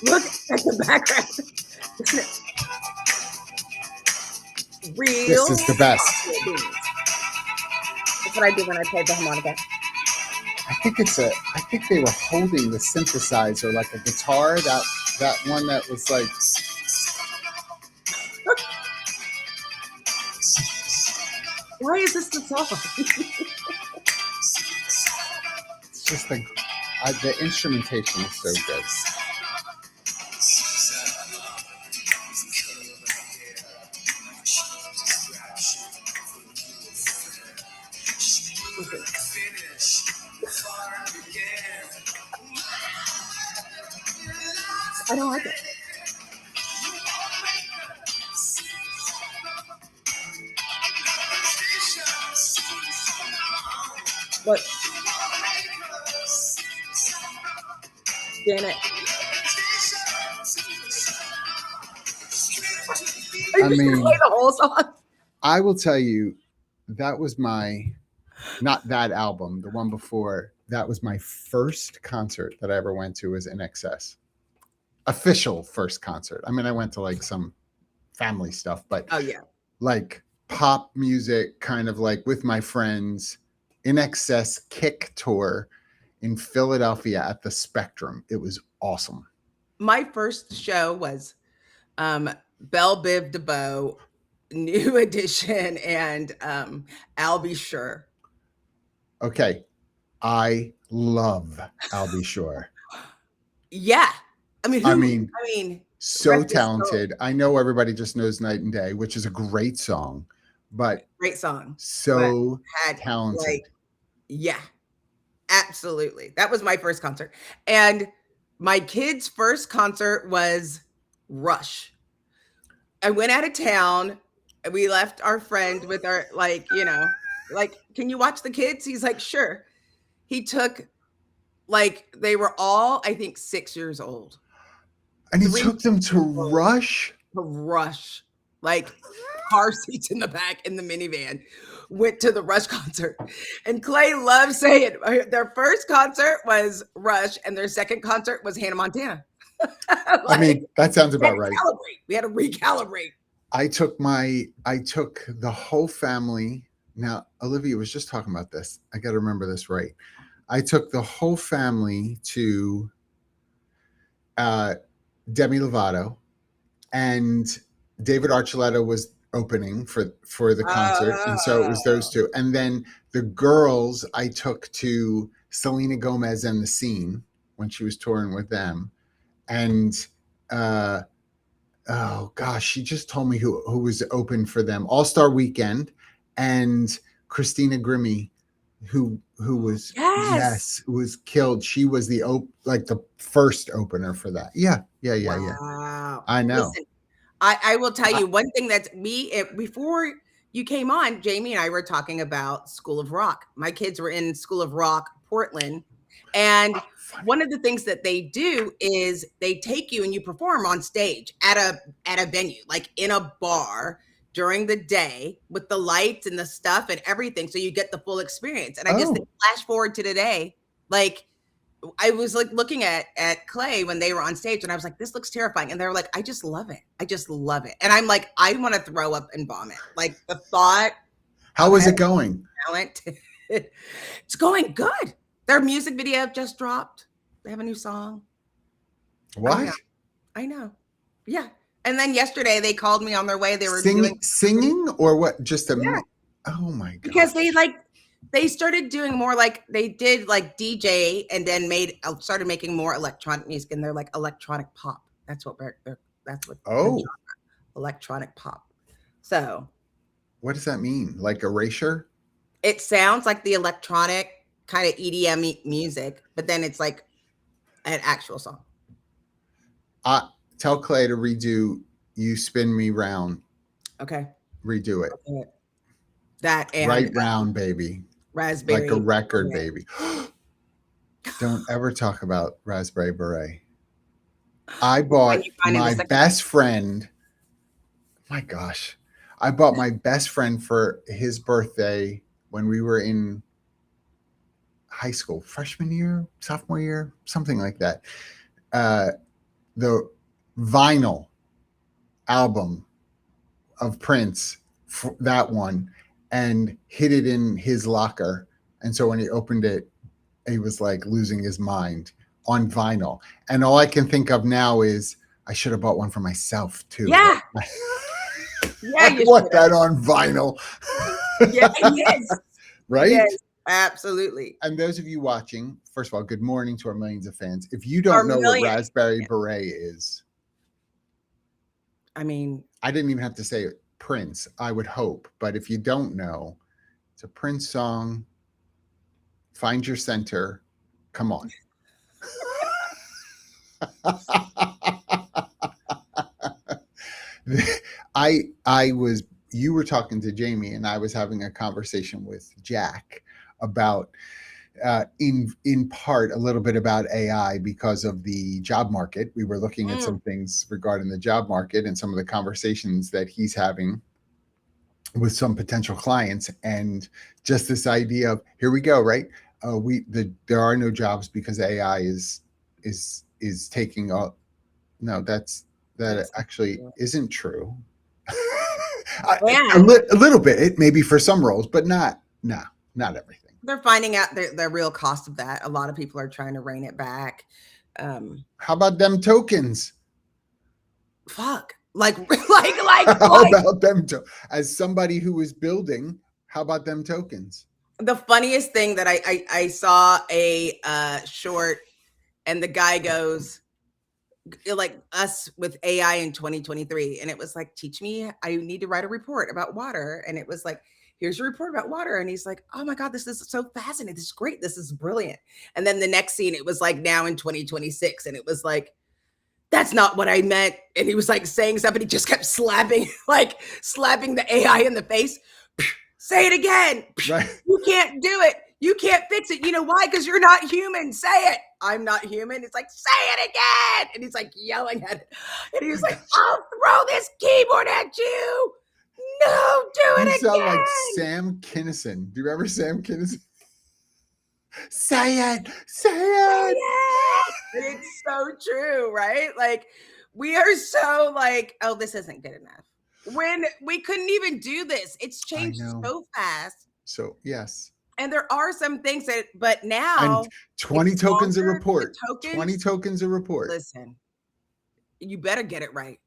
Look at the background. Isn't it This real? is the best. That's what I do when I play the harmonica. I think they were holding the synthesizer like a guitar. That one that was like. Why is this the song? It's just like the instrumentation is so good. I don't like it. Look. Janet. I mean, play the whole song. I will tell you, that was not that album, the one before. That was my first concert that I ever went to was In Excess. Official first concert. I mean, I went to like some family stuff, but oh yeah, like pop music, kind of like with my friends. In Excess Kick tour in Philadelphia at the Spectrum. It was awesome. My first show was Belle Biv DeVoe, New Edition, and I'll Be Sure. Okay. I love I'll Be Sure. Yeah. I mean, so talented. I know everybody just knows Night and Day, which is a great song, but great song. So talented. Like, yeah, absolutely. That was my first concert. And my kid's first concert was Rush. I went out of town. We left our friend with our, like, can you watch the kids? He's like, sure. He took, like, they were all, I think, 6 years old. And he took them to Rush? To Rush. Like, car seats in the back in the minivan. Went to the Rush concert. And Clay loves saying their first concert was Rush and their second concert was Hannah Montana. I mean, that sounds about right. We had to recalibrate. I took the whole family. Now, Olivia was just talking about this. I got to remember this right. I took the whole family to Demi Lovato, and David Archuleta was opening for the concert, and so it was those two. And then the girls I took to Selena Gomez and The Scene when she was touring with them, and oh gosh, she just told me who was open for them. All Star Weekend and Christina Grimmie, who was was killed. She was the first opener for that. Yeah. Wow. I know. Listen, I will tell you one thing that's before you came on, Jamie and I were talking about School of Rock. My kids were in School of Rock, Portland. And one of the things that they do is they take you and you perform on stage at a venue, like in a bar during the day with the lights and the stuff and everything. So you get the full experience. And I just flash forward to today, like I was like looking at Clay when they were on stage and I was like, this looks terrifying. And they were like, I just love it. I just love it. And I'm like, I want to throw up and vomit. Like the thought. How is it going? Talent. It's going good. Their music video just dropped. They have a new song. What? I know. Yeah. And then yesterday they called me on their way. They were singing or what? Just oh my God. Because they started doing more like they did like DJ and then started making more electronic music, and they're like electronic pop. That's what electronic pop. So what does that mean? Like Erasure? It sounds like the electronic kind of EDM music, but then it's like an actual song. Tell Clay to redo You Spin Me Round. Okay. Redo it. Okay. That and Right Round, baby. Raspberry. Like a record, baby. Don't ever talk about Raspberry Beret. I bought my best friend. My gosh. I bought my best friend for his birthday when we were in high school, freshman year, sophomore year, something like that. the vinyl album of Prince, that one, and hid it in his locker. And so when he opened it, he was like losing his mind on vinyl. And all I can think of now is I should have bought one for myself too. Yeah. I want that on vinyl. Yes. Right? Yes, absolutely. And those of you watching, first of all, good morning to our millions of fans. If you don't know what Raspberry Beret is, I mean, I didn't even have to say it, Prince, I would hope. But if you don't know, it's a Prince song. Find your center. Come on. You were talking to Jamie and I was having a conversation with Jack about in part a little bit about AI because of the job market. We were looking at some things regarding the job market and some of the conversations that he's having with some potential clients, and just this idea of here we go, right? There are no jobs because AI is taking up. No, that's actually isn't true. A little bit, maybe for some roles, but not everything. They're finding out the real cost of that. A lot of people are trying to rein it back. How about them tokens? Fuck. Like how about them as somebody who is building, how about them tokens? The funniest thing that I saw a short, and the guy goes, like, us with AI in 2023, and it was like, teach me, I need to write a report about water, and it was like, here's your report about water, and he's like, oh my god, this is so fascinating, this is great, this is brilliant. And then the next scene, it was like now in 2026, and it was like, that's not what I meant. And he was like saying something, he just kept slapping the AI in the face. Say it again. Right. You can't do it. You can't fix it. You know why? Because you're not human. Say it. I'm not human. It's like, say it again. And he's like yelling at it. And he was like, I'll throw this keyboard at you. No, do it again. You sound like Sam Kinison. Do you remember Sam Kinison? Say it. Say it. It's so true, right? Like, we are so like, oh, this isn't good enough. When we couldn't even do this. It's changed so fast. So, yes. And there are some things that, but now. And 20 tokens a report. 20 tokens a report. Listen, you better get it right.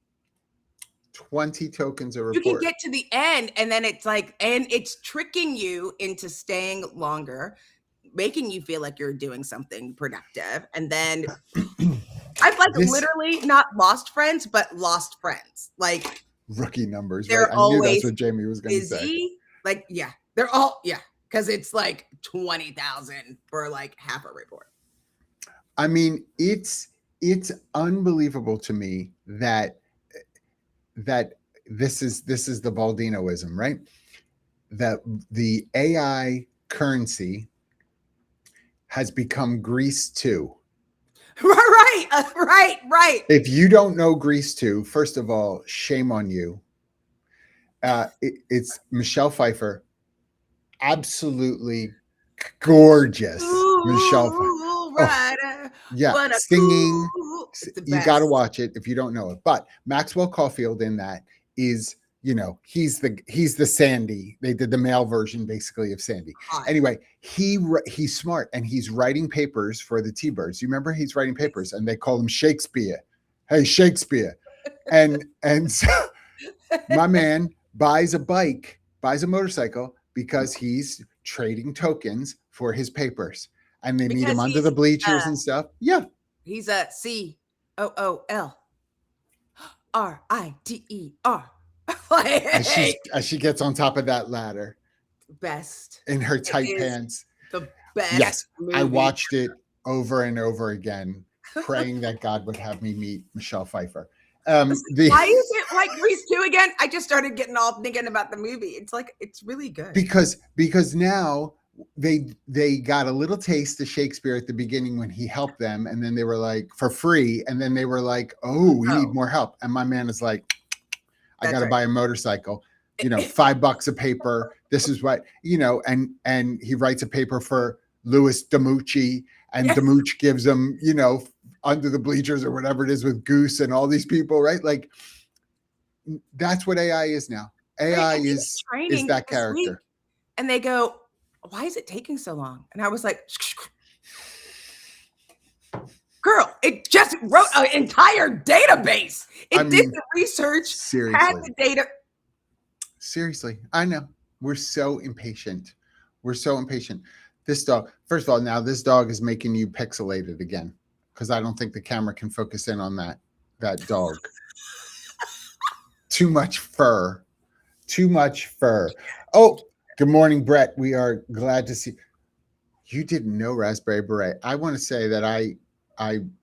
20 tokens a report. You can get to the end, and then it's like, and it's tricking you into staying longer, making you feel like you're doing something productive. And then I've like literally not lost friends, but lost friends. Like, rookie numbers, right? I knew that's what Jamie was going to say. Like, yeah, they're all, because it's like 20,000 for like half a report. I mean, it's unbelievable to me that this is the Baldinoism, right? That the AI currency has become Greece 2. Right. If you don't know Grease 2, first of all, shame on you. It's Michelle Pfeiffer, absolutely gorgeous. Michelle Pfeiffer. Singing. You got to watch it if you don't know it. But Maxwell Caulfield in that is, he's the Sandy. They did the male version basically of Sandy. Anyway, he's smart and he's writing papers for the T-Birds. You remember he's writing papers and they call him Shakespeare. Hey, Shakespeare. And so my man buys a motorcycle because he's trading tokens for his papers. And they meet him under the bleachers and stuff. Yeah. He's a COOLRIDER. As she gets on top of that ladder, best in her tight pants, the best. Yes, movie. I watched it over and over again, praying that God would have me meet Michelle Pfeiffer. Why is it like Grease 2 again? I just started getting all thinking about the movie. It's like, it's really good because now they got a little taste of Shakespeare at the beginning when he helped them, and then they were like for free, and then they were like, we need more help, and my man is like, I got to buy a motorcycle, $5 a paper. This is what, and he writes a paper for Louis Damucci, and Yes. Damucci gives them, you know, Under the Bleachers or whatever it is with Goose and all these people, right? Like that's what AI is now. Right. AI And they did is training that this week character. and they go, why is it taking so long? And I was like, girl, it just wrote an entire database. It I did mean, the research, had seriously. the data. Seriously, I know. We're so impatient. We're so impatient. This dog, first of all, now this dog is making you pixelated again because I don't think the camera can focus in on that dog. Too much fur. Too much fur. Oh, good morning, Brett. We are glad to see you. Didn't know Raspberry Beret. I want to say that I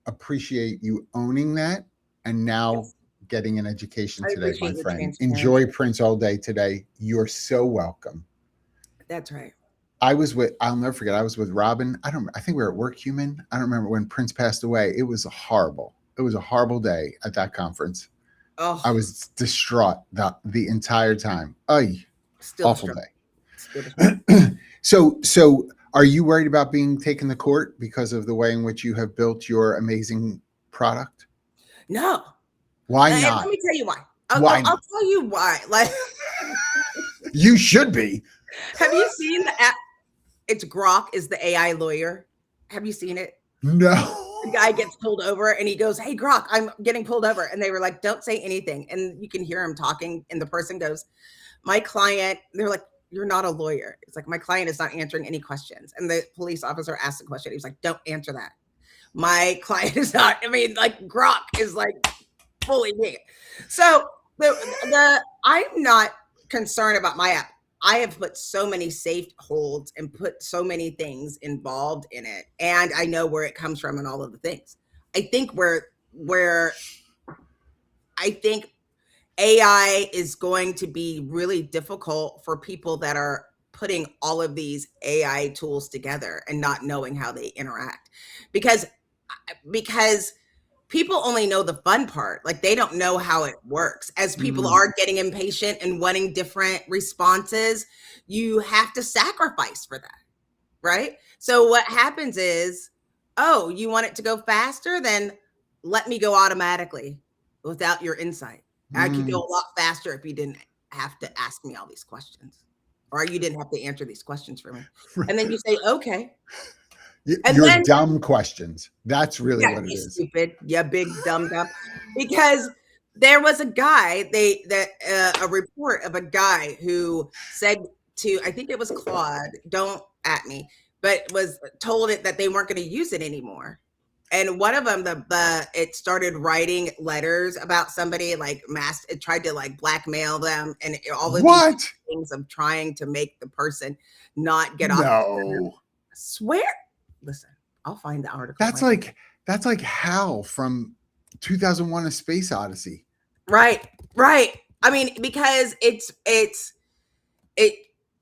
appreciate you owning that and now Yes, getting an education I today, my appreciate your friend. transparency. Enjoy Prince all day today. You're so welcome. That's right. I'll never forget, I was with Robin. I think we were at Work Human. I don't remember when Prince passed away. It was horrible. It was a horrible day at that conference. I Oh, was distraught the entire time. Ay, still awful distraught. Still distraught. day. So are you worried about being taken to court because of the way in which you have built your amazing product? No. Why And let not? me tell you why. Why I'll not? tell you why. Like, You should be. have you seen the app? It's Grok is the AI lawyer. Have you seen it? The No. guy gets pulled over and he goes, "Hey, Grok, I'm getting pulled over." And they were like, "Don't say anything." And you can hear him talking. And the person goes, "My client," they're like, "You're not a lawyer." It's like, "My client is not answering any questions." And the police officer asked the question. He was like, "Don't answer that. My client is not." I mean, like, Grok is like fully me. So the I'm not concerned about my app. I have put so many safe holds and put so many things involved in it, and I know where it comes from and all of the things. I think where I think AI is going to be really difficult for people that are putting all of these AI tools together and not knowing how they interact, because because people only know the fun part. Like, they don't know how it works. As people Mm, are getting impatient and wanting different responses, you have to sacrifice for that, right? So what happens is, oh, you want it to go faster? Then let me go automatically without your insight. I could go mm. a lot faster if you didn't have to ask me all these questions, or you didn't have to answer these questions for me. And then you say, okay. And Your then, dumb questions. That's really yeah, what it you is. stupid, you big dumb dumb. Because there was a guy, a report of a guy who said to, I think it was Claude, don't at me, but was told it that they weren't going to use it anymore. And one of them, it started writing letters about somebody, like it tried to like blackmail them, and all of these What? things of trying to make the person not get off. No. Swear, listen, I'll find the article That's right now. like that's like Hal from 2001: A Space Odyssey. Right, right. I mean, because it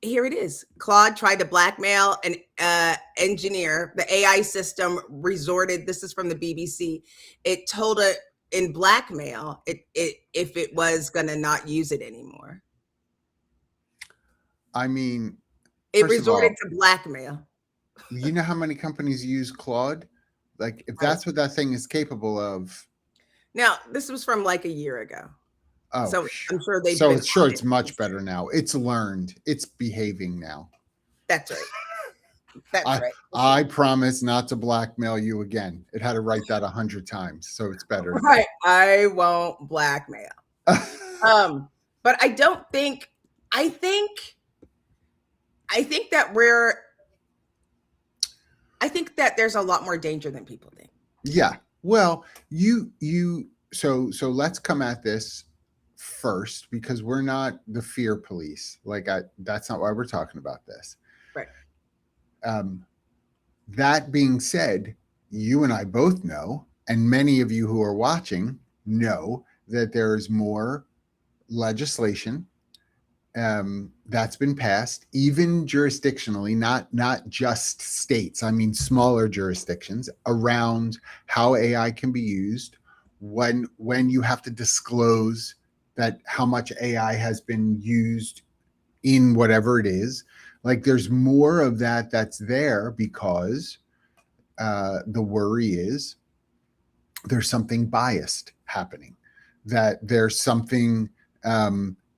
here it is. Claude tried to blackmail an engineer. The AI system resorted. This is from the BBC. It told it in blackmail it if it was going to not use it anymore. I mean, It first of resorted all, to blackmail. you know how many companies use Claude? Like, if Right. that's what that thing is capable of, Now, this was from like a year ago, oh, so I'm sure they've so been it's sure on it it's much since better then. now. It's learned. It's behaving now. That's right. That's I right. I promise not to blackmail you again. It had to write that 100 times, so it's better Right. I won't blackmail. now. But I don't think I think I think that we're I think that there's a lot more danger than people think. Yeah. Well, so let's come at this first because we're not the fear police. That's not why we're talking about this. Right. Um, that being said, you and I both know, and many of you who are watching know that there is more legislation that's been passed, even jurisdictionally, not just states. I mean, smaller jurisdictions around how AI can be used. When you have to disclose that how much AI has been used in whatever it is, Like there's more of that that's there because the worry is there's something biased happening, that there's something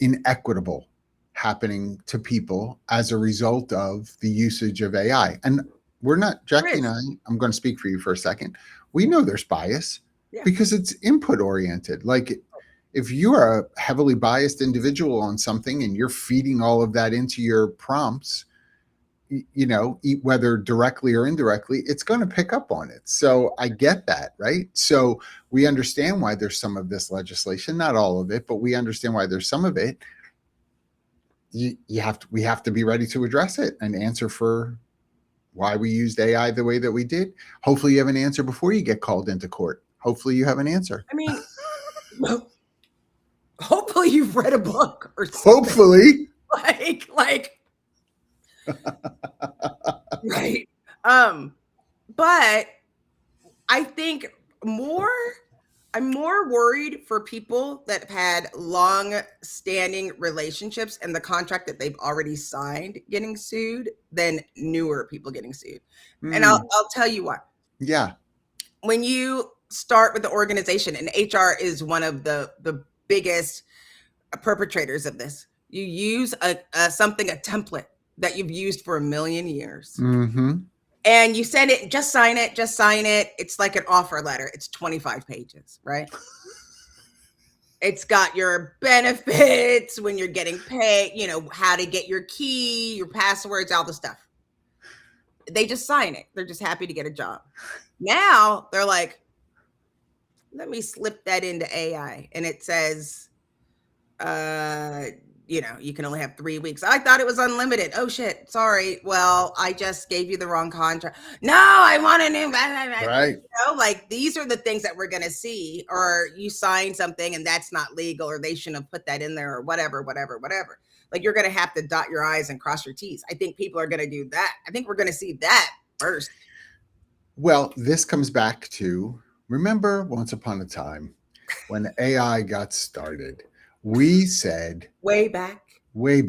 inequitable happening to people as a result of the usage of AI. And we're not, Jackie and I'm going to speak for you for a second. We know there's bias because it's input oriented. Like if you are a heavily biased individual on something and you're feeding all of that into your prompts, you know, whether directly or indirectly, it's going to pick up on it. So I get that, right? So we understand why there's some of this legislation, not all of it, but we understand why there's some of it. We have to be ready to address it and answer for why we used AI the way that we did. Hopefully you have an answer before you get called into court. Hopefully you have an answer. I mean, hopefully you've read a book or something. Hopefully. Like right. But I think I'm more worried for people that have had long-standing relationships and the contract that they've already signed getting sued than newer people getting sued. And I'll tell you why. Yeah. When you start with the organization, and HR is one of the biggest perpetrators of this, you use a template that you've used for a million years. Mm-hmm. And you send it, just sign it. It's like an offer letter. It's 25 pages, right? It's got your benefits, when you're getting paid, you know, how to get your key, your passwords, all the stuff. They just sign it. They're just happy to get a job. Now they're like, let me slip that into AI. And it says, you know, you can only have 3 weeks. I thought it was unlimited. Oh shit. Sorry. Well, I just gave you the wrong contract. No, I want a new. Right. You know, like these are the things that we're going to see, or you sign something and that's not legal, or they shouldn't have put that in there, or whatever. Like you're going to have to dot your I's and cross your T's. I think people are going to do that. I think we're going to see that first. Well, this comes back to, remember once upon a time when AI got started, we said way back, we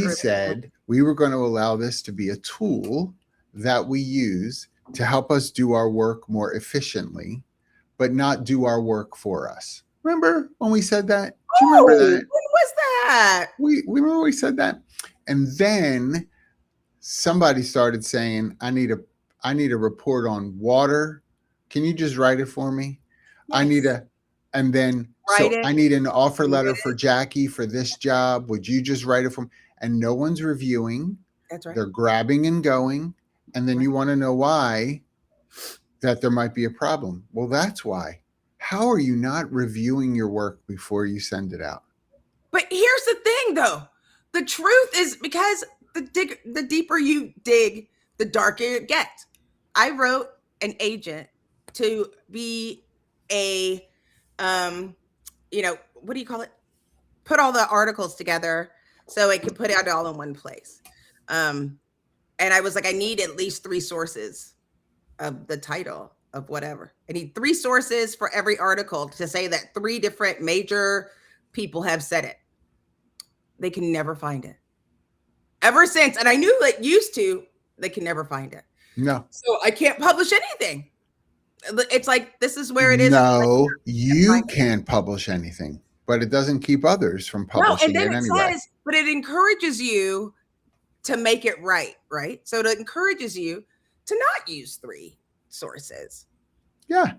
said we were going to allow this to be a tool that we use to help us do our work more efficiently, but not do our work for us. Remember when we said that? Do you remember that? When was that? We remember we said that. And then somebody started saying, I need a report on water. Can you just write it for me? Yes. And then I need an offer letter for Jackie for this job. Would you just write it for me? And no one's reviewing. That's right. They're grabbing and going. And then you want to know why that there might be a problem. Well, that's why. How are you not reviewing your work before you send it out? But here's the thing, though. The truth is, because the deeper you dig, the darker it gets. I wrote an agent to be a you know, what do you call it? Put all the articles together so it could put it all in one place. And I was like, I need at least 3 sources of the title of whatever. I need 3 sources for every article to say that 3 different major people have said it. They can never find it. Ever since, and I knew it used to, they can never find it. No. So I can't publish anything. It's like, this is where it is. No, you can't publish anything, but it doesn't keep others from publishing it anyway. But it encourages you to make it right? So it encourages you to not use 3 sources. Yeah.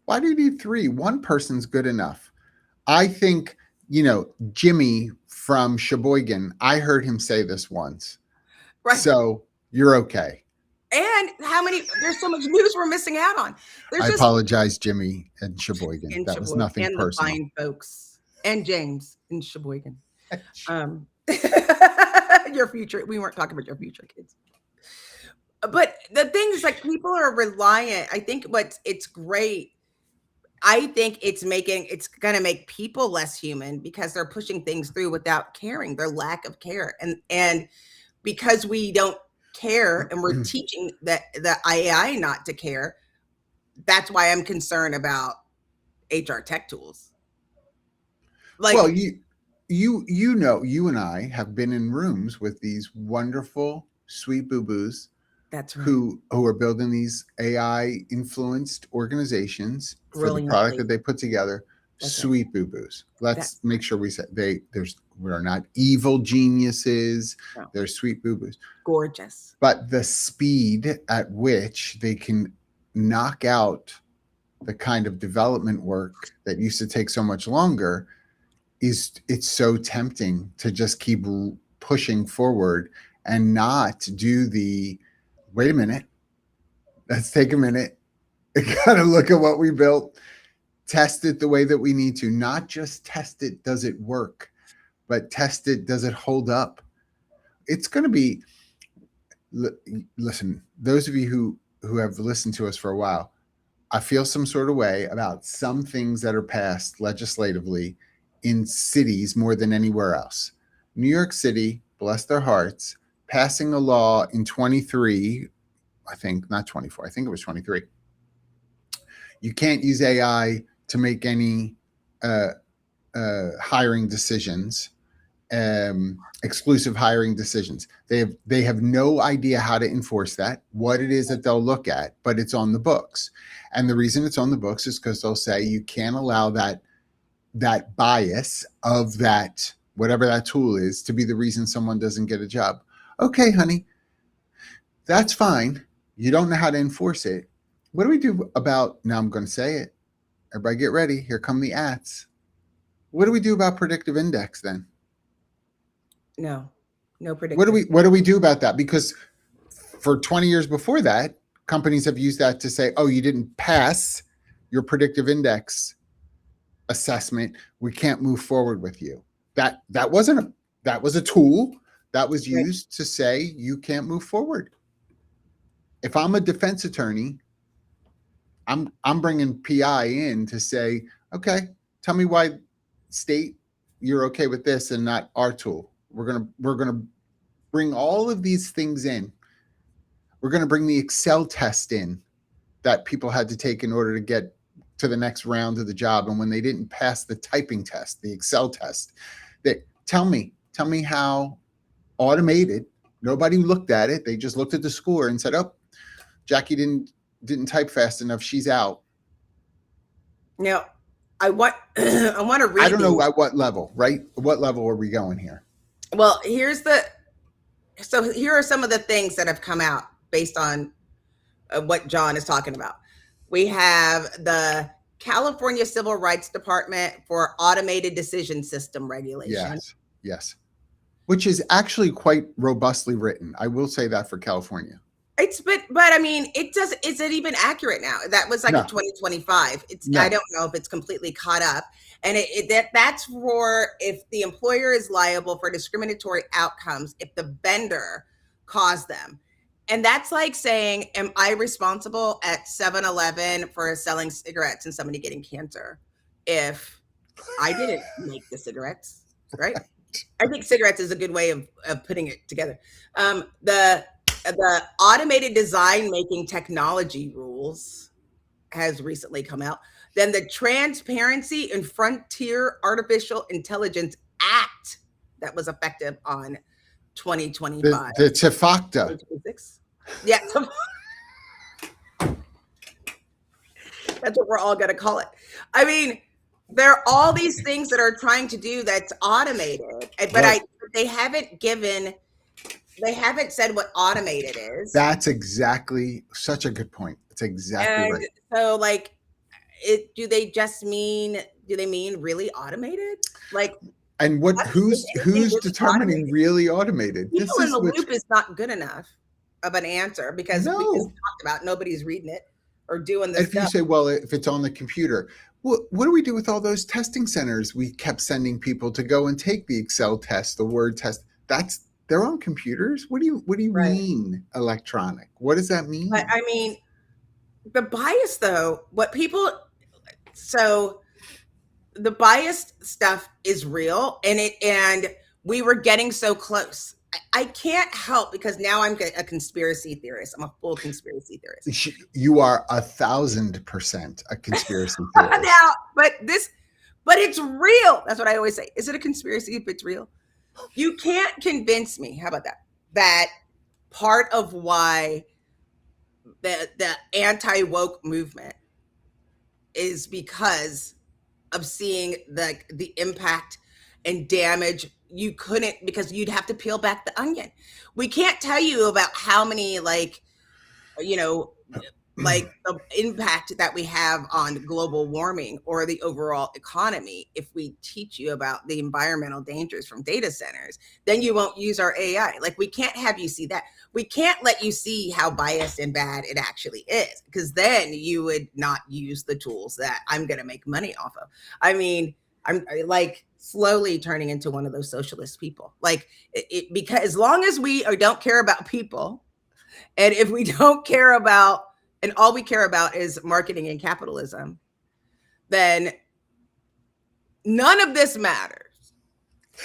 Why do you need 3? One person's good enough. I think, you know, Jimmy from Sheboygan, I heard him say this once. Right. So you're okay. And there's so much news we're missing out on. I apologize, Jimmy and Sheboygan. That was nothing and personal. And the fine folks. And James in Sheboygan. Your future. We weren't talking about your future kids. But the thing is, like, people are reliant. I think it's great. I think it's going to make people less human because they're pushing things through without caring, their lack of care. And because we don't care and we're teaching the AI not to care, that's why I'm concerned about HR tech tools. Like, well, you know, you and I have been in rooms with these wonderful sweet boo-boos That's right. who are building these AI influenced organizations for the product that Brilliantly. they put together. That's right. Sweet boo-boos. That Let's make sure we say we are not evil geniuses. no, They're sweet boo-boos. gorgeous. But the speed at which they can knock out the kind of development work that used to take so much longer it's so tempting to just keep pushing forward and not do the wait a minute, let's take a minute, gotta look at what we built, test it the way that we need to, not just test it, does it work, but test it, does it hold up. It's going to be, listen, those of you who have listened to us for a while, I feel some sort of way about some things that are passed legislatively in cities more than anywhere else. New York City, bless their hearts, passing a law in 23, I think, not 24, I think it was 23. You can't use AI to make any hiring decisions, exclusive hiring decisions. They have no idea how to enforce that, what it is that they'll look at, but it's on the books. And the reason it's on the books is because they'll say you can't allow that bias of that, whatever that tool is, to be the reason someone doesn't get a job. Okay, honey, that's fine. You don't know how to enforce it. What do we do about, now I'm going to say it, everybody get ready, here come the ats. What do we do about predictive index then? No predictive. What do we do about that? Because for 20 years before that, companies have used that to say, oh, you didn't pass your predictive index assessment, we can't move forward with you. That was a tool that was used to say you can't move forward. If I'm a defense attorney, I'm bringing PI in to say, okay, tell me why state you're okay with this and not our tool. We're gonna bring all of these things in. We're gonna bring the Excel test in that people had to take in order to get to the next round of the job. And when they didn't pass the typing test, the Excel test, tell me how automated, nobody looked at it. They just looked at the score and said, oh, Jackie didn't type fast enough. She's out. Now, I want to read. I don't know at what level, right? What level are we going here? Well, here are some of the things that have come out based on what John is talking about. We have the California Civil Rights Department for automated decision system regulation. Yes. Which is actually quite robustly written. I will say that for California. But I mean, is it even accurate now? That was like in 2025. I don't know if it's completely caught up. And that's for if the employer is liable for discriminatory outcomes if the vendor caused them. And that's like saying, am I responsible at 7-Eleven for selling cigarettes and somebody getting cancer if I didn't make the cigarettes, right? I think cigarettes is a good way of putting it together. The automated design making technology rules has recently come out. Then the Transparency and Frontier Artificial Intelligence Act that was effective on 2025. The TFACTA. Yeah. That's what we're all going to call it. I mean, there are all these things that are trying to do that's automated, but they haven't said what automated is. That's exactly such a good point. That's exactly right. So like, do they mean really automated? Like, and who's determining automated? Really automated? People in the loop is not good enough of an answer because we just talked about nobody's reading it or doing this. If you say, well, if it's on the computer, what do we do with all those testing centers we kept sending people to go and take the Excel test, the Word test? They're on computers. What do you mean electronic? What does that mean? But I mean, the bias though, the biased stuff is real and we were getting so close. I can't help because now I'm a conspiracy theorist. I'm a full conspiracy theorist. You are 1,000% a conspiracy theorist. Now, but it's real. That's what I always say. Is it a conspiracy if it's real? You can't convince me. How about that? That part of why the anti-woke movement is because of seeing the impact and damage. You couldn't, because you'd have to peel back the onion. We can't tell you about how many you know like the impact that we have on global warming or the overall economy. If we teach you about the environmental dangers from data centers, then you won't use our AI. Like, we can't have you see that. We can't let you see how biased and bad it actually is, because then you would not use the tools that I'm going to make money off of. I mean, I'm like slowly turning into one of those socialist people. Like, because as long as we don't care about people, and if we don't care about, and all we care about is marketing and capitalism, then none of this matters.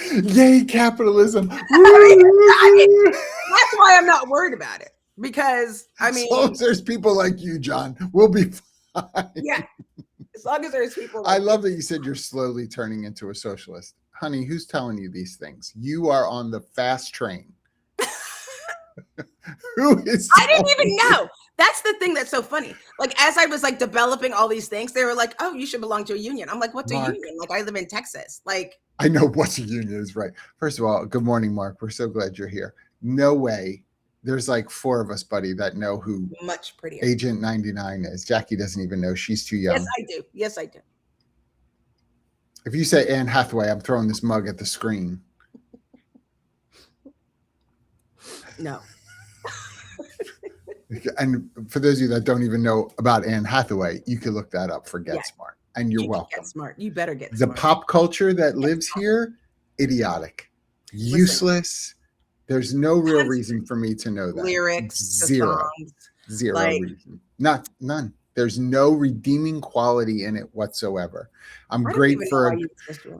Yay, capitalism. That's why I'm not worried about it. Because, I mean, as long as there's people like you, John, we'll be fine. Yeah. As long as there's people like I love that you said you're slowly turning into a socialist. Honey, who's telling you these things? You are on the fast train. Who is? I didn't even know. That's the thing that's so funny. Like, as I was like developing all these things, they were like, "Oh, you should belong to a union." I'm like, "What's Mark, a union?" Like, I live in Texas. Like, I know what's a union is, right. First of all, good morning, Mark. We're so glad you're here. No way. There's like 4 of us, buddy, that know who much prettier Agent 99 is. Jackie doesn't even know. She's too young. Yes, I do. Yes, I do. If you say Anne Hathaway, I'm throwing this mug at the screen. No. And for those of you that don't even know about Anne Hathaway, you can look that up for Get Smart. And you're welcome. Get smart. You better get smart. The pop culture that lives here, idiotic, useless. There's no real reason for me to know that. Lyrics, zero reason. None. There's no redeeming quality in it whatsoever. I'm great for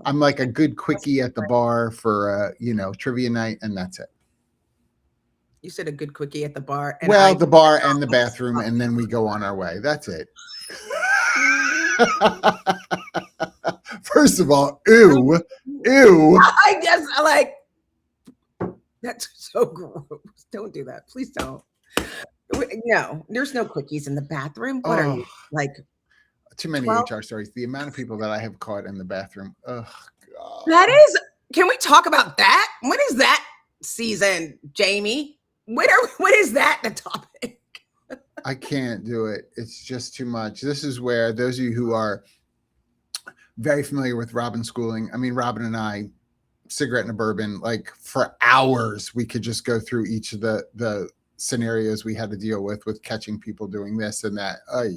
I'm like a good quickie at the bar for trivia night, and that's it. You said a good quickie at the bar. And the bar and the bathroom, and then we go on our way. That's it. First of all, ew. I guess that's so gross. Don't do that. Please don't. No, there's no quickies in the bathroom. What are you, like? Too many 12? HR stories. The amount of people that I have caught in the bathroom. Oh, God. That is. Can we talk about that? When is that season, Jamie? When is that the topic? I can't do it. It's just too much. This is where those of you who are very familiar with Robin Schooling, I mean, Robin and I, cigarette and a bourbon, like for hours, we could just go through each of the scenarios we had to deal with catching people doing this and that. I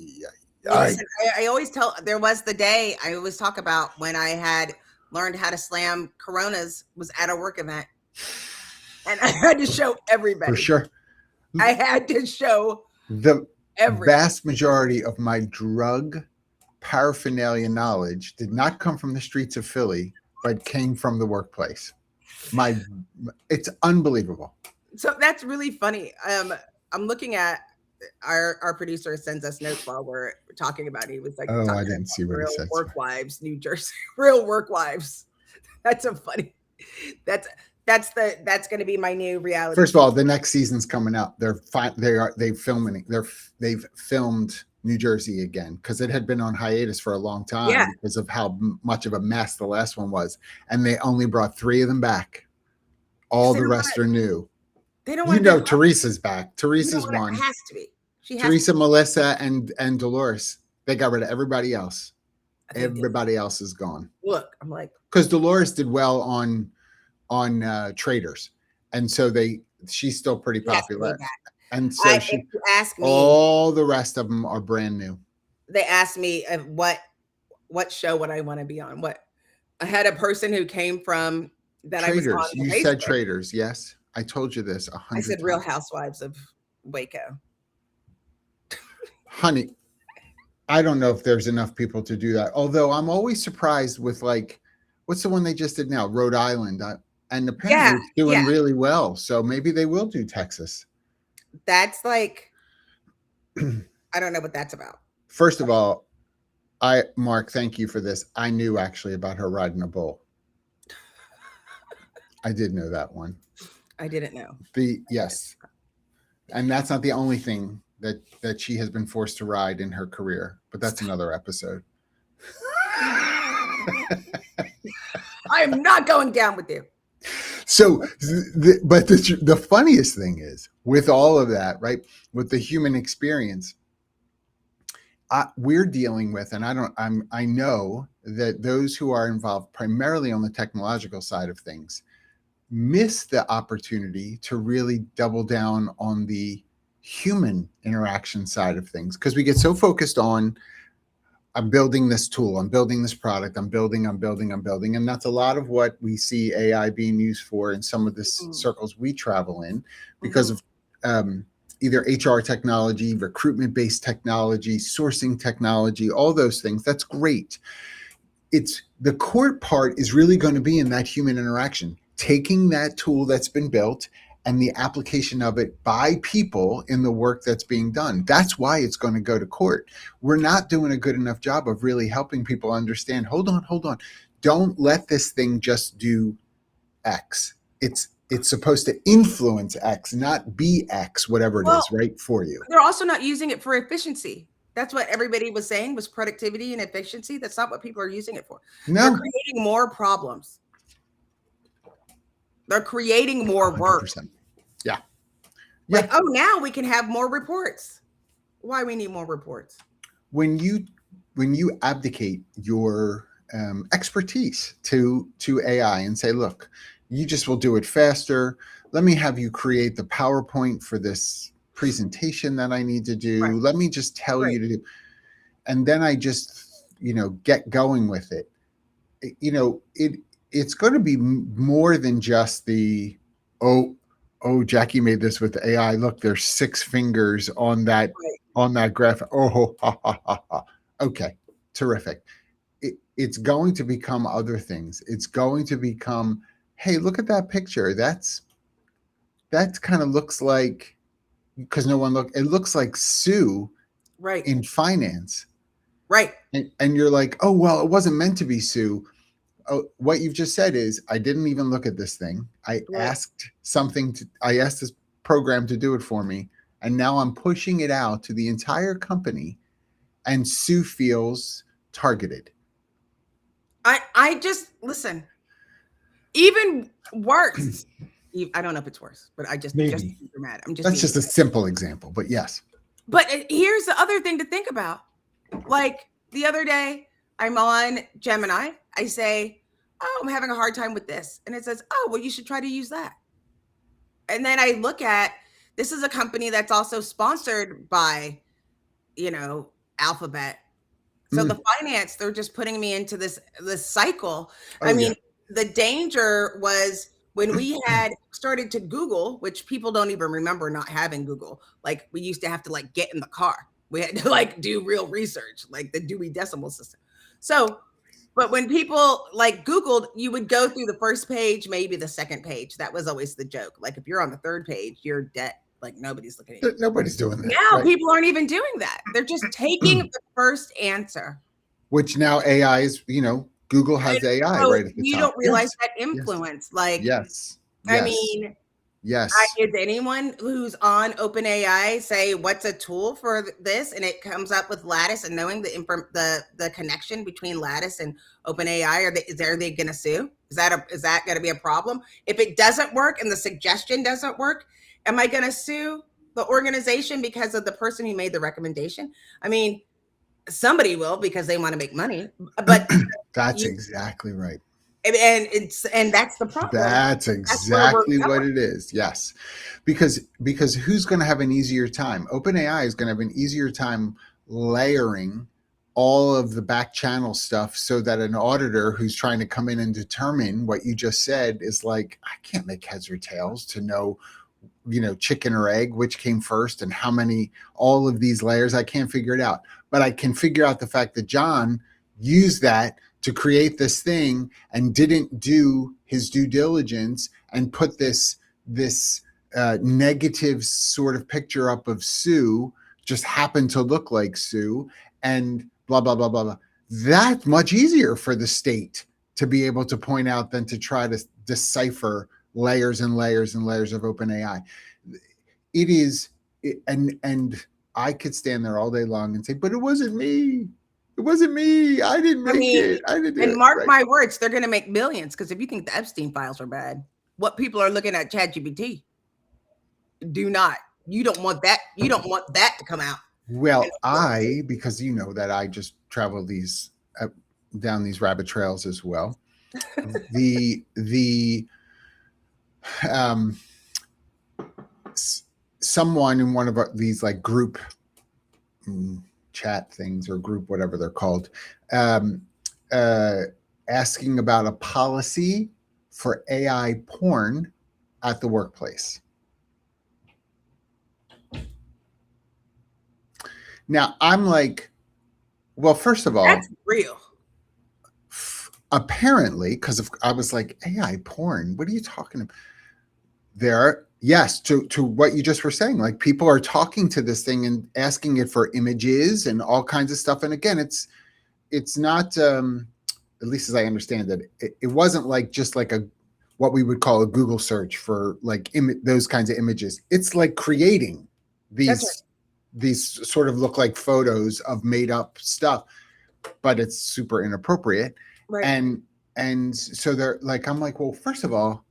always tell, there was the day I always talk about when I had learned how to slam Coronas, was at a work event. And I had to show everybody. For sure. I had to show the vast majority of my drug paraphernalia knowledge did not come from the streets of Philly, but came from the workplace. It's unbelievable. So that's really funny. I'm looking at our producer sends us notes while we're talking about it. He was like, "Oh, I didn't see what he said." Work wives, New Jersey, real work wives. That's so funny. That's going to be my new reality. First of all, the next season's coming out. They've filmed New Jersey again because it had been on hiatus for a long time because of how much of a mess the last one was, and they only brought 3 of them back. All the rest are new. They don't want Teresa's back. Teresa's one. It has to be. Teresa, Melissa, and Dolores. They got rid of everybody else. Everybody else is gone. Look, I'm like, because Dolores did well on Traders, and so she's still pretty popular. And so she asked me, all the rest of them are brand new. They asked me what show would I want to be on. What I had a person who came from that Traders. I was on. You said Traders, yes. I told you this 100 times. I said Real Housewives of Waco. Honey, I don't know if there's enough people to do that. Although I'm always surprised with what's the one they just did now? Rhode Island. And apparently it's doing really well. So maybe they will do Texas. That's like, I don't know what that's about. First of all, Mark, thank you for this. I knew actually about her riding a bull. I did know that one. I didn't know. Yes, and that's not the only thing that she has been forced to ride in her career, but that's another episode. I am not going down with you. So, but the funniest thing is with all of that, right? With the human experience, we're dealing with, and I know that those who are involved primarily on the technological side of things miss the opportunity to really double down on the human interaction side of things, because we get so focused on, I'm building this tool, I'm building this product, I'm building. And that's a lot of what we see AI being used for in some of the circles we travel in, because of either HR technology, recruitment-based technology, sourcing technology, all those things. That's great. It's the court part is really going to be in that human interaction, taking that tool that's been built and the application of it by people in the work that's being done. That's why it's going to go to court. We're not doing a good enough job of really helping people understand, hold on. Don't let this thing just do X. It's supposed to influence X, not be X, whatever it is, right, for you. They're also not using it for efficiency. That's what everybody was saying was productivity and efficiency. That's not what people are using it for. No. They're creating more problems. They're creating more work. 100%. Yeah. Like, oh, now we can have more reports. Why we need more reports? When you abdicate your expertise to AI and say, look, you just will do it faster. Let me have you create the PowerPoint for this presentation that I need to do. Right. Let me just tell you to do. And then I just, get going with it. It's going to be more than just the, oh, Jackie made this with AI. Look, there's 6 fingers on that graph. Oh, ha, ha, ha, ha. Okay, terrific. It's going to become other things. It's going to become, hey, look at that picture. That kind of looks like, because no one it looks like Sue, right, in finance, right, and you're like, oh well, it wasn't meant to be Sue. Oh, what you've just said is, I didn't even look at this thing. I asked this program to do it for me, and now I'm pushing it out to the entire company, and Sue feels targeted. I just listen. Even worse. I don't know if it's worse, but just dramatic. That's just a simple example, but yes. But here's the other thing to think about. Like the other day, I'm on Gemini. I say, oh, I'm having a hard time with this. And it says, oh, well, you should try to use that. And then I look at, this is a company that's also sponsored by, Alphabet. So the finance, they're just putting me into this cycle. The danger was when we had started to Google, which people don't even remember not having Google. Like we used to have to get in the car. We had to do real research, like the Dewey Decimal System. So, but when people Googled, you would go through the first page, maybe the second page. That was always the joke. Like if you're on the third page, you're dead. Like nobody's looking at you. Nobody's doing that. Now people aren't even doing that. They're just taking the first answer. Which now AI is, Google has AI right at the top. You don't realize that influence. Yes. I mean, yes. Is anyone who's on OpenAI say what's a tool for this, and it comes up with Lattice, and knowing the connection between Lattice and OpenAI, are they going to sue? Is that going to be a problem? If it doesn't work and the suggestion doesn't work, am I going to sue the organization because of the person who made the recommendation? I mean, somebody will because they want to make money, but that's exactly right. And that's the problem. That's exactly what it is. Yes. Because who's going to have an easier time? OpenAI is going to have an easier time layering all of the back channel stuff so that an auditor who's trying to come in and determine what you just said is like, I can't make heads or tails to know, chicken or egg, which came first and how many, all of these layers. I can't figure it out, but I can figure out the fact that John used that to create this thing and didn't do his due diligence and put this negative sort of picture up of Sue, just happened to look like Sue, and blah, blah, blah, blah, blah. That's much easier for the state to be able to point out than to try to decipher layers and layers and layers of open AI. It is, and I could stand there all day long and say, but it wasn't me. It wasn't me. I didn't I make mean, it. I didn't do and it. mark Right. my words, they're going to make millions, because if you think the Epstein files are bad, what people are looking at ChatGPT, do not. You don't want that. You don't want that to come out. Well, because you know that I just travel these down these rabbit trails as well. the someone in one of these like group chat things or group whatever they're called, asking about a policy for AI porn at the workplace. Now I'm like, well, first of all, that's real. Apparently, because I was like, AI porn, what are you talking about? There, yes, to what you just were saying, like people are talking to this thing and asking it for images and all kinds of stuff. And again, it's not, at least as I understand it, it wasn't like just like what we would call a Google search for like those kinds of images. It's like creating these sort of look like photos of made up stuff, but it's super inappropriate. Right. And so they're like, I'm like, well, first of all,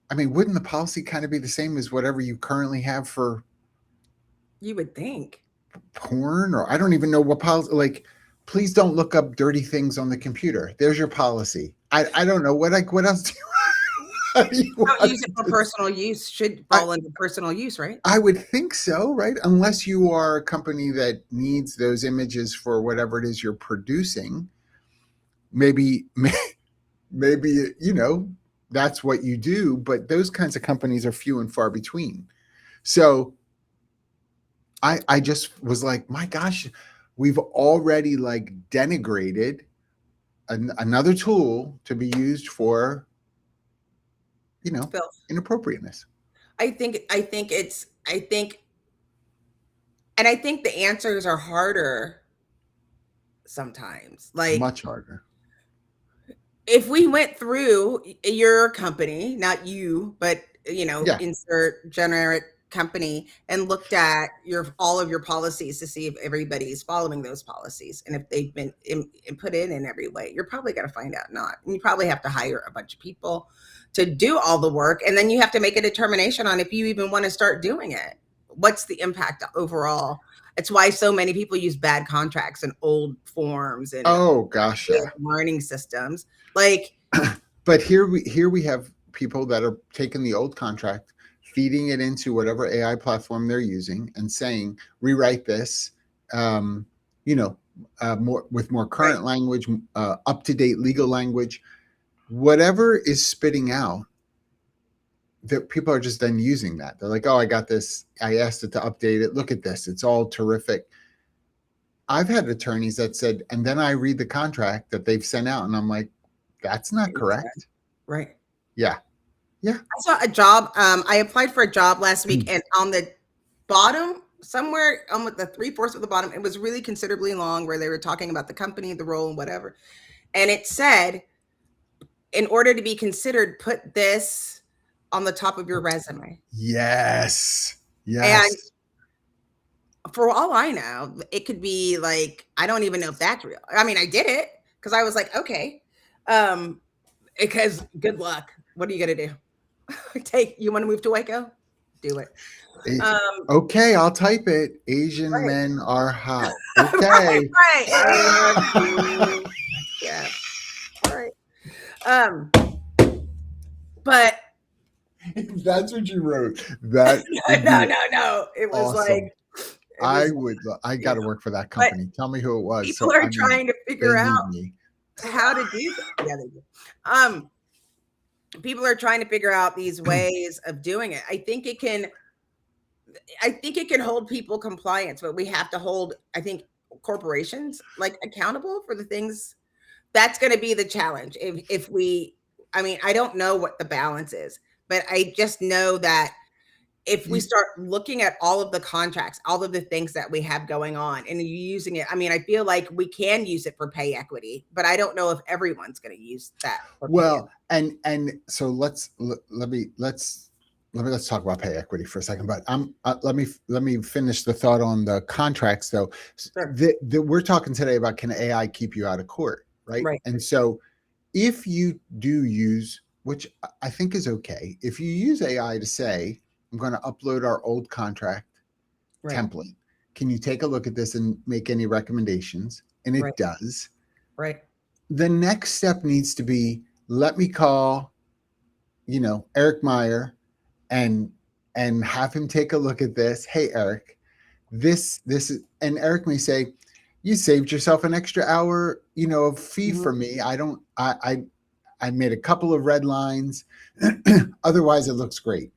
I mean, wouldn't the policy kind of be the same as whatever you currently have for, you would think, porn? Or I don't even know what policy, like, please don't look up dirty things on the computer. There's your policy. I don't know what else do you don't use it for personal use. Should fall under personal use, right? I would think so, right? Unless you are a company that needs those images for whatever it is you're producing. Maybe, you know, that's what you do, but those kinds of companies are few and far between. So I just was like, my gosh, we've already like denigrated another tool to be used for, you know, inappropriateness. I think the answers are harder sometimes, like much harder. If we went through your company, not you, but insert generic company, and looked at all of your policies to see if everybody's following those policies and if they've been put in every way, you're probably going to find out not. And you probably have to hire a bunch of people to do all the work, and then you have to make a determination on if you even want to start doing it. What's the impact overall? It's why so many people use bad contracts and old forms and learning systems. Like, but here we have people that are taking the old contract, feeding it into whatever AI platform they're using, and saying, rewrite this, more with more current language, up to date legal language, whatever is spitting out. That people are just then using that. They're like, oh, I got this. I asked it to update it. Look at this. It's all terrific. I've had attorneys that said, and then I read the contract that they've sent out, and I'm like, that's not correct. Right. Yeah. Yeah. I saw a job. I applied for a job last week, and on the bottom, somewhere on with the 3/4 of the bottom, it was really considerably long, where they were talking about the company, the role, and whatever. And it said, in order to be considered, put this on the top of your resume. Yes. And for all I know, it could be like, I don't even know if that's real. I mean, I did it because I was like, okay, because good luck. What are you going to do? You want to move to Waco? Do it. Okay, I'll type it. Asian men are hot. Okay. Right. Yeah. All right. But that's what you wrote. That no. It was awesome. I got to work for that company. Tell me who it was. People are trying to figure out how to do that. Yeah, they do. People are trying to figure out these ways of doing it. I think it can hold people compliance, but we have to hold, I think, corporations like accountable for the things. That's going to be the challenge. I don't know what the balance is, but I just know that if we start looking at all of the contracts, all of the things that we have going on and you using it, I mean, I feel like we can use it for pay equity, but I don't know if everyone's going to use that for pay Well, and so let's talk about pay equity for a second. But let me finish the thought on the contracts though. Sure. We're talking today about, can AI keep you out of court, right? Right. And so if you do use, which I think is okay, if you use AI to say, I'm going to upload our old contract template. Can you take a look at this and make any recommendations? And it does. Right. The next step needs to be, let me call, Eric Meyer and have him take a look at this. Hey, Eric, this is, and Eric may say, you saved yourself an extra hour, of fee for me. I made a couple of red lines. Otherwise, it looks great.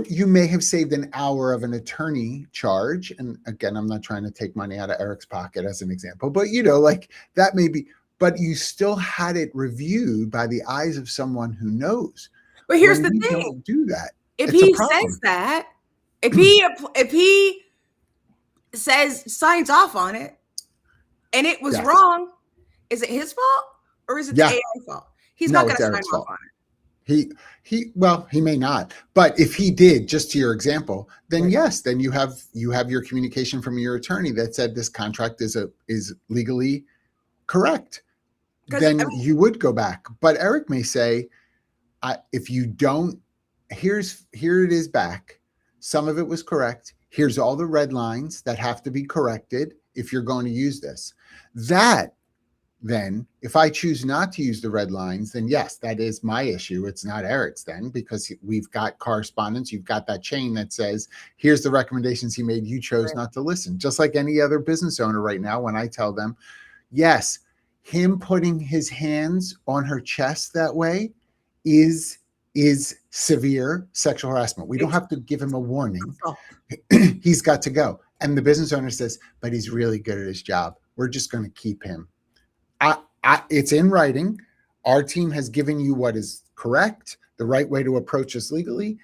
You may have saved an hour of an attorney charge. And again, I'm not trying to take money out of Eric's pocket as an example, but like that may be, but you still had it reviewed by the eyes of someone who knows. But here's the thing. Don't do that. If he says that, if he says, signs off on it and it was wrong, is it his fault or is it the AI fault? He's not going to sign off on it. He may not, but if he did, just to your example, then yes, then you have your communication from your attorney that said this contract is legally correct. Then you would go back. But Eric may say, if you don't, here it is back. Some of it was correct. Here's all the red lines that have to be corrected if you're going to use this. Then if I choose not to use the red lines, then yes, that is my issue. It's not Eric's then, because we've got correspondence. You've got that chain that says, here's the recommendations he made. You chose not to listen. Just like any other business owner right now, when I tell them, yes, him putting his hands on her chest that way is severe sexual harassment. We don't have to give him a warning. He's got to go. And the business owner says, but he's really good at his job. We're just going to keep him. It's in writing. Our team has given you what is correct, the right way to approach this legally.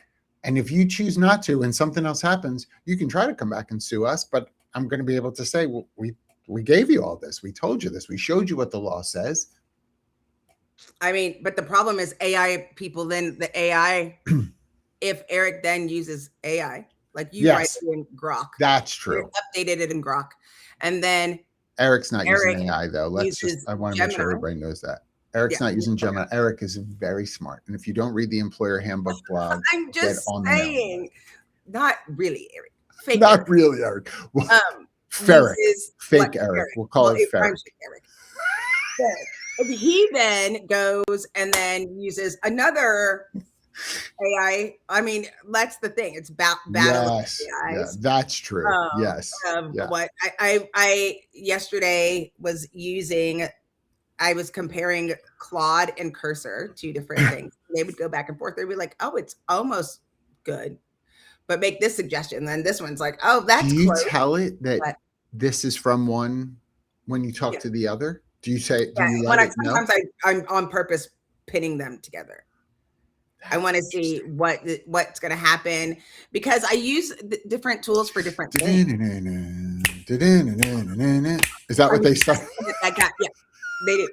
And if you choose not to and something else happens, you can try to come back and sue us. But I'm going to be able to say, well, we gave you all this. We told you this. We showed you what the law says. I mean, but the problem is AI people, then the AI, if Eric then uses AI, like you write it in Grok. That's true. Updated it in Grok. And then Eric's not using AI though. I want to make sure everybody knows that. Eric's not using Gemini. Eric is very smart. And if you don't read the employer handbook blog, I'm just saying, not really Eric. Fake not Eric. Really Eric. Well, Ferric. Fake Eric. We'll call it Ferric. If he then goes and then uses another AI, I mean, that's the thing. It's battle. Yes, yeah, that's true. Yes. What I yesterday was using, I was comparing Claude and Cursor, two different things. They would go back and forth. They'd be like, "Oh, it's almost good, but make this suggestion." Then this one's like, "Oh, that's." Do you tell it that this is from one when you talk to the other? Do you say? Do you let it know? Sometimes I'm on purpose pinning them together. I want to see what's going to happen because I use different tools for different things. Is that what they say? Yeah, they do.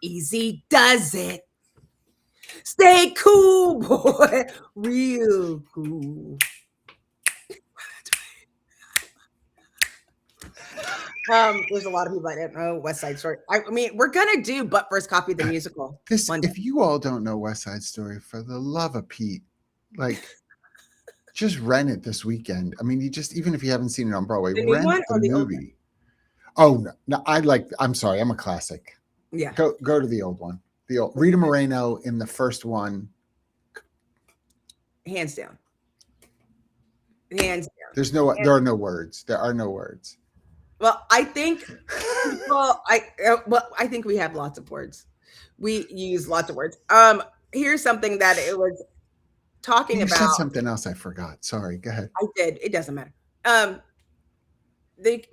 Easy does it. Stay cool, boy. Real cool. There's a lot of people I don't know West Side Story. I mean, we're gonna do But First Coffee the musical. If you all don't know West Side Story, for the love of Pete, like just rent it this weekend. I mean, even if you haven't seen it on Broadway, rent the movie. Oh no, I'm sorry, I'm a classic. Yeah. Go to the old one. The old Rita Moreno in the first one. Hands down. There are no words. There are no words. Well, I think I think we have lots of words. We use lots of words. Here's something that it was talking about. You said something else I forgot. Sorry, go ahead. I did. It doesn't matter.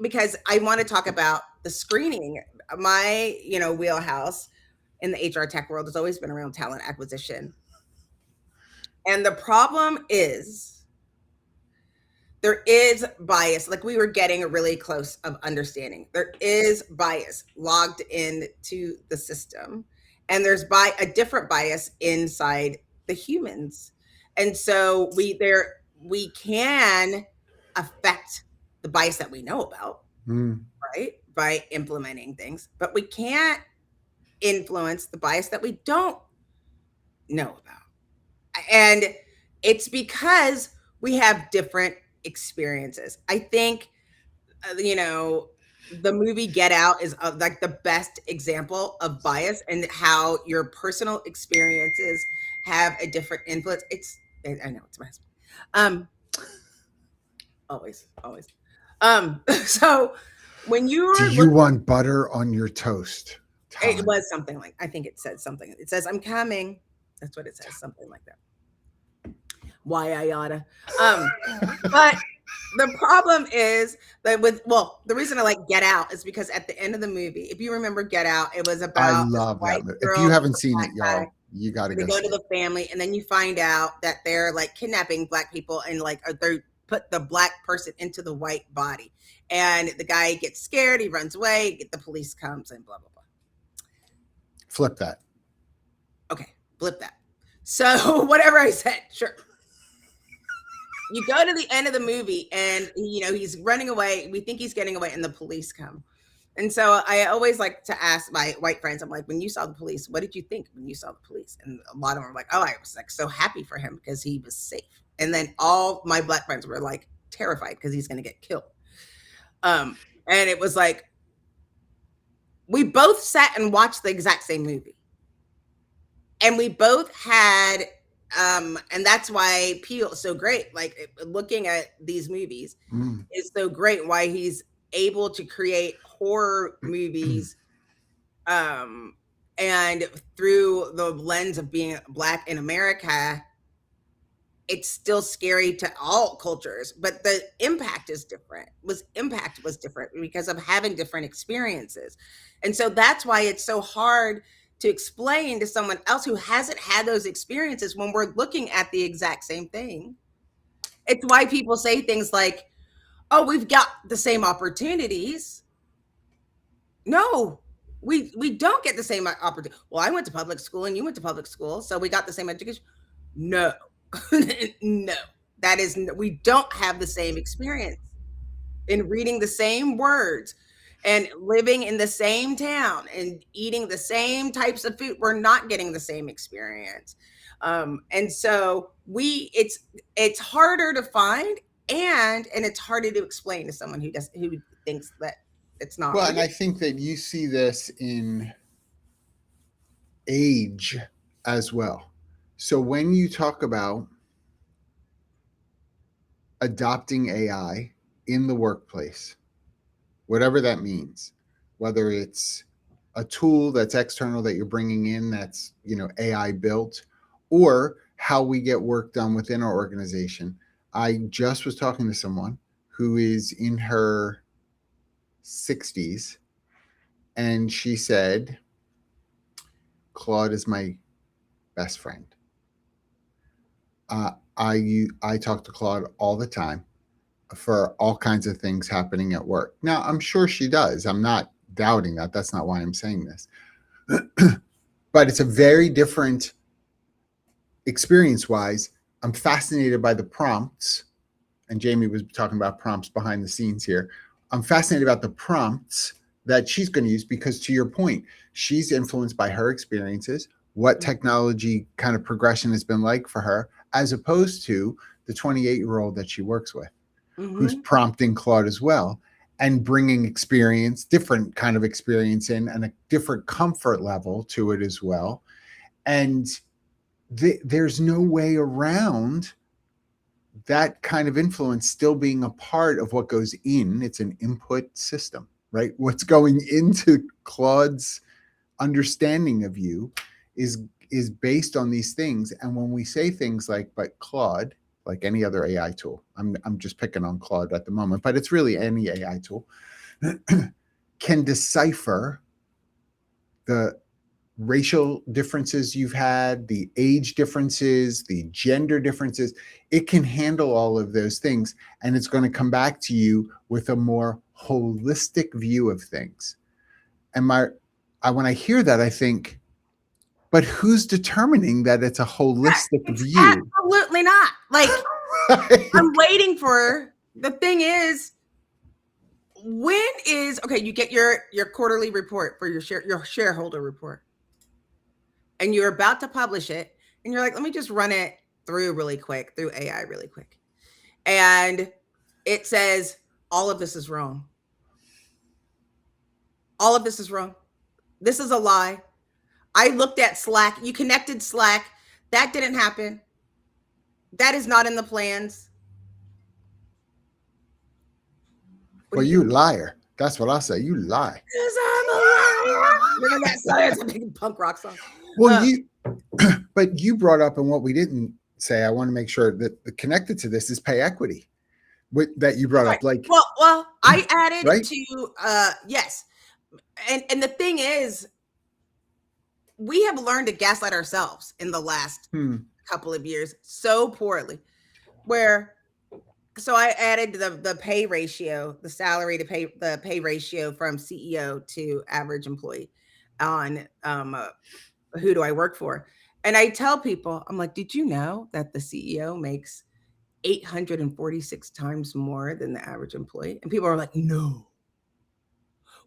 Because I want to talk about the screening. My, wheelhouse in the HR tech world has always been around talent acquisition. And the problem is there is bias. Like we were getting really close of understanding. There is bias logged into the system, and there's a different bias inside the humans. And so we can affect the bias that we know about, right? By implementing things, but we can't influence the bias that we don't know about. And it's because we have different experiences. I think, the movie Get Out is like the best example of bias and how your personal experiences have a different influence. I know it's my husband. Um, always. So when you Do are you looking, want butter on your toast? it Todd? was something like, I think it said something. It says, "I'm coming." That's what it says, something like that. Why I oughta. But the problem is that the reason I like Get Out is because at the end of the movie, if you remember Get Out, it was I about this love that white movie. If girl you and haven't this seen black it, guy. y'all, you got to They go go see to it. the family, and then you find out that they're like kidnapping black people and like they put the black person into the white body, and the guy gets scared, he runs away, the police comes, and blah blah blah. Flip that. Okay, flip that. So whatever I said, sure. You go to the end of the movie and he's running away. We think he's getting away and the police come. And so I always like to ask my white friends, I'm like, when you saw the police, what did you think when you saw the police? And a lot of them were like, oh, I was like so happy for him because he was safe. And then all my black friends were like terrified because he's going to get killed. And it was like, we both sat and watched the exact same movie. And we both had and that's why Peele is so great. Like looking at these movies is so great. Why he's able to create horror movies, and through the lens of being black in America, it's still scary to all cultures, but the impact is different. Impact was different because of having different experiences, and so that's why it's so hard to explain to someone else who hasn't had those experiences when we're looking at the exact same thing. It's why people say things like, "Oh, we've got the same opportunities." No, we don't get the same opportunity. Well, I went to public school and you went to public school, so we got the same education. No, no, we don't have the same experience in reading the same words and living in the same town and eating the same types of food. We're not getting the same experience. And so it's harder to find and it's harder to explain to someone who thinks that it's not Well, real. and I think that you see this in age as well. So when you talk about adopting AI in the workplace, whatever that means, whether it's a tool that's external that you're bringing in that's AI built, or how we get work done within our organization. I just was talking to someone who is in her 60s, and she said, Claude is my best friend. I talk to Claude all the time for all kinds of things happening at work. Now, I'm sure she does. I'm not doubting that. That's not why I'm saying this. But it's a very different experience-wise. I'm fascinated by the prompts, and Jamie was talking about prompts behind the scenes here. I'm fascinated about the prompts that she's going to use because, to your point, she's influenced by her experiences, what technology kind of progression has been like for her, as opposed to the 28-year-old that she works with, who's prompting Claude as well and bringing experience, different kind of experience in, and a different comfort level to it as well. And there's no way around that kind of influence still being a part of what goes in. It's an input system, right? What's going into Claude's understanding of you is based on these things. And when we say things like, but Claude, like any other AI tool, I'm just picking on Claude at the moment, but it's really any AI tool, can decipher the racial differences you've had, the age differences, the gender differences. It can handle all of those things, and it's going to come back to you with a more holistic view of things. And when I hear that, I think, but who's determining that it's a holistic It's view? absolutely not. Like, Right? I'm waiting for the thing is, okay, you get your quarterly report for your shareholder report, and you're about to publish it, and you're like, let me just run it through really quick, through AI really quick. And it says, all of this is wrong. All of this is wrong. This is a lie. I looked at Slack. You connected Slack. That didn't happen. That is not in the plans. Well, you liar. That's what I'll say. You lie. Because I'm a liar. Remember that song? It's a big punk rock song. Well, but you brought up, and what we didn't say, I want to make sure that connected to this is pay equity that you brought up. Like, well, I added right? to yes. And the thing is, we have learned to gaslight ourselves in the last couple of years so poorly. So I added the pay ratio, the salary to the pay ratio from CEO to average employee on who do I work for? And I tell people, I'm like, did you know that the CEO makes 846 times more than the average employee? And people are like, no.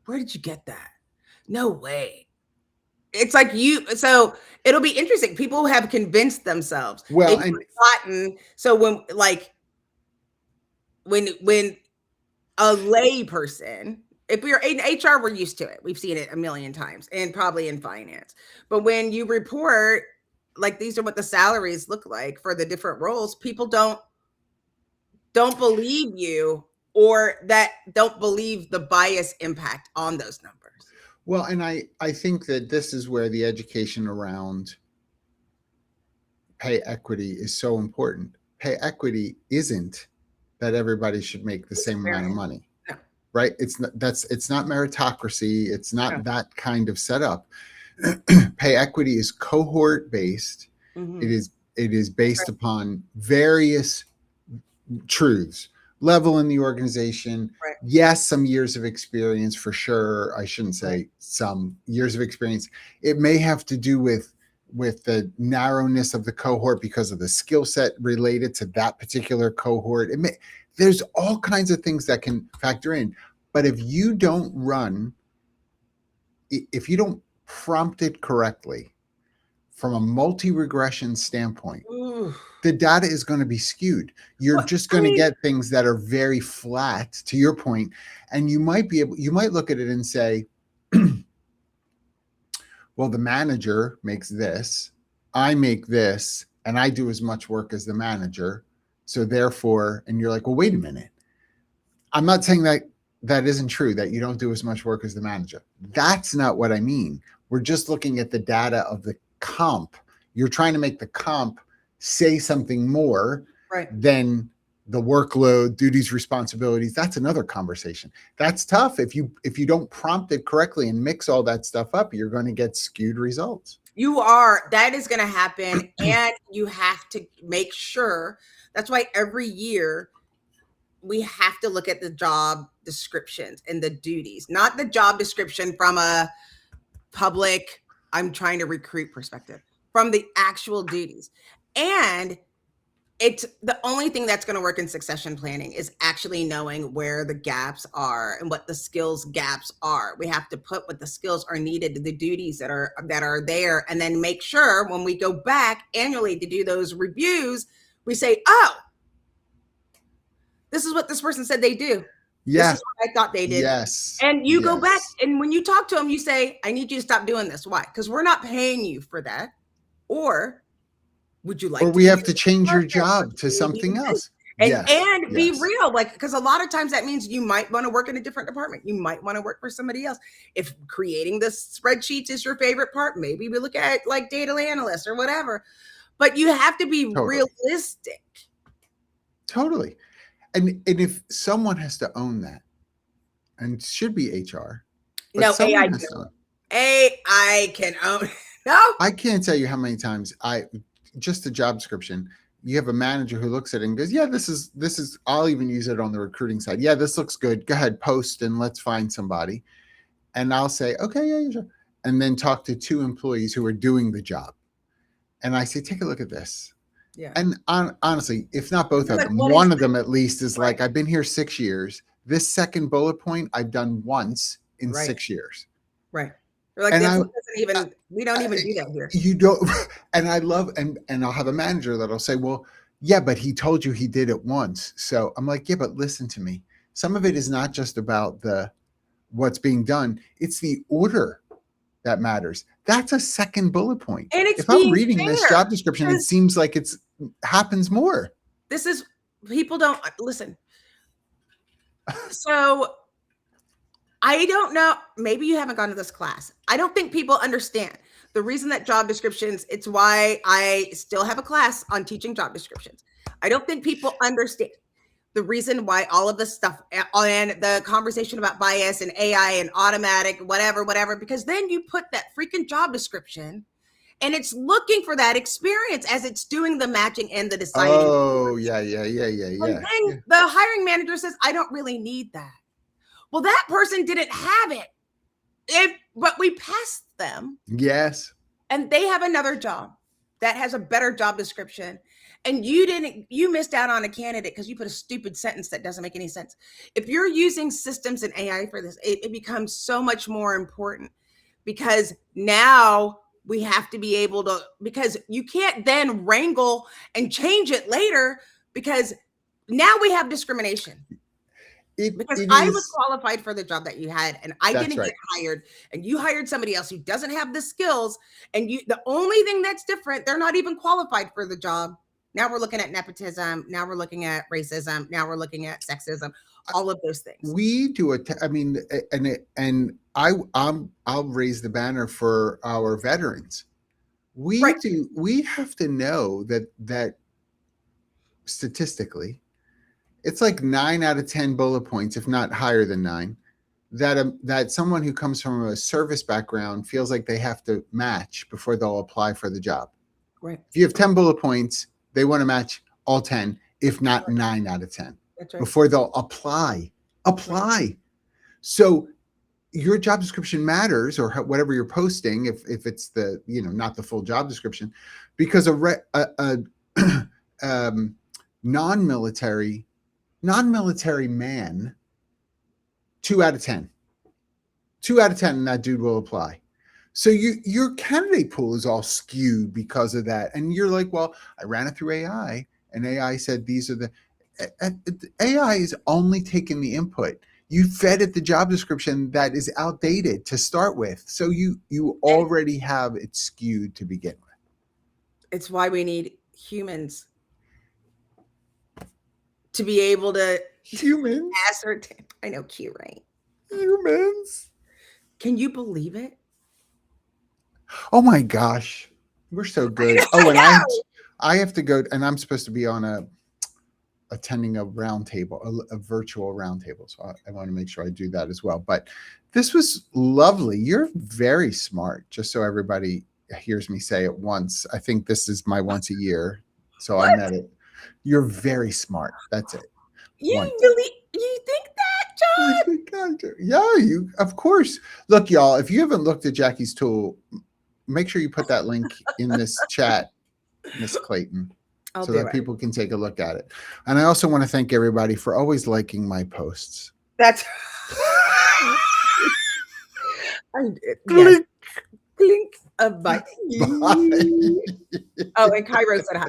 Where did you get that? No way. It's like so it'll be interesting. People have convinced themselves. Well, They've gotten, so when a lay person, if we're in HR, we're used to it. We've seen it a million times, and probably in finance. But when you report, like, these are what the salaries look like for the different roles, people don't believe you, or that don't believe the bias impact on those numbers. Well, and I think that this is where the education around pay equity is so important. Pay equity isn't that everybody should make the same amount of money, right? It's not meritocracy. It's not that kind of setup. Pay equity is cohort based. It is based upon various truths. Level in the organization. Right. Yes, some years of experience for sure. I shouldn't say some years of experience. It may have to do with the narrowness of the cohort because of the skill set related to that particular cohort. There's all kinds of things that can factor in. But if you don't prompt it correctly from a multi-regression standpoint, the data is going to be skewed. You're just going to get things that are very flat, to your point, and you might look at it and say, well, the manager makes this, I make this, and I do as much work as the manager. So therefore, and you're like, well, wait a minute. I'm not saying that isn't true, that you don't do as much work as the manager. That's not what I mean. We're just looking at the data of the comp. You're trying to make the comp say something more than the workload, duties, responsibilities. That's another conversation. That's tough. If you don't prompt it correctly and mix all that stuff up, you're going to get skewed results. That is going to happen. And you have to make sure. That's why every year we have to look at the job descriptions and the duties, not the job description from a public, I'm trying to recruit perspective, from the actual duties. And it's the only thing that's going to work in succession planning is actually knowing where the gaps are and what the skills gaps are. We have to put what the skills are needed to the duties that are there, and then make sure when we go back annually to do those reviews, we say, oh, this is what this person said they do. Yes. This is what I thought they did. Yes. And you go back, and when you talk to them, you say, I need you to stop doing this. Why? Because we're not paying you for that. Or would you like we have to change your job to something else? And be real, like, because a lot of times that means you might want to work in a different department. You might want to work for somebody else. If creating the spreadsheets is your favorite part, maybe we look at like data analysts or whatever. But you have to be realistic. Totally. And if someone has to own that, and it should be HR. No, AI do. AI can own. No. I can't tell you how many times just a job description. You have a manager who looks at it and goes, "Yeah, this is." I'll even use it on the recruiting side. Yeah, this looks good. Go ahead, post, and let's find somebody. And I'll say, "Okay, yeah, sure," and then talk to two employees who are doing the job, and I say, "Take a look at this." Yeah. And honestly, if not both You're of like, them, what one is of them at least is right? like, "I've been here 6 years. This second bullet point I've done once in Right. 6 years." Right. You're like, And this I, doesn't I even. We don't even do that here. you don't, and I love, and I'll have a manager that'll say, "Well, yeah, but he told you he did it once." So I'm like, "Yeah, but listen to me. Some of it is not just about the what's being done; it's the order that matters. That's a second bullet point. And it's If I'm being reading this fair job description, it because seems like it's happens more." this is people don't listen. So I don't know. Maybe you haven't gone to this class. I don't think people understand the reason that job descriptions, it's why I still have a class on teaching job descriptions. I don't think people understand the reason why all of this stuff and the conversation about bias and AI and automatic, whatever, because then you put that freaking job description and it's looking for that experience as it's doing the matching and the deciding. Oh, yeah, yeah, yeah, yeah, And yeah, then yeah. the hiring manager says, I don't really need that. Well, that person didn't have it, but we passed them Yes. and they have another job that has a better job description. And you missed out on a candidate because you put a stupid sentence that doesn't make any sense. If you're using systems and AI for this, it becomes so much more important because now we have to be able to, because you can't then wrangle and change it later because now we have discrimination. Because It I was is. qualified for the job that you had and I That's didn't right. get hired and you hired somebody else who doesn't have the skills and the only thing that's different, they're not even qualified for the job. Now we're looking at nepotism, now we're looking at racism, now we're looking at sexism, all of those things. We do it. I mean, I'll raise the banner for our veterans. We Right. do. We have to know that statistically, it's like 9 out of 10 bullet points, if not higher than 9, that someone who comes from a service background feels like they have to match before they'll apply for the job. Right. If you have 10 bullet points, they want to match all 10, if not 9 out of 10, That's right. before they'll apply. Apply. So your job description matters, or whatever you're posting, if it's the not the full job description, because a non-military man, 2 out of 10, and that dude will apply. So your candidate pool is all skewed because of that, and you're like, well, I ran it through AI, and AI said these are the AI is only taking the input. You fed it the job description that is outdated to start with, so you already have it skewed to begin with. It's why we need humans to be able to Humans, ascertain. I know, cute, right? humans. Can you believe it? Oh my gosh, we're so good. I Oh, and know. I have to go, and I'm supposed to be on attending a roundtable, a virtual roundtable. So I want to make sure I do that as well. But this was lovely. You're very smart. Just so everybody hears me say it once. I think this is my once a year. So I What? met it. You're very smart. That's it. You think that, John? Yeah, you of course. Look, y'all, if you haven't looked at Jackie's tool, make sure you put that link in this chat, Miss Clayton, I'll so do that it. people can take a look at it. And I also want to thank everybody for always liking my posts. That's yes. Clink a bye. Bye. Oh, and Cairo said hi.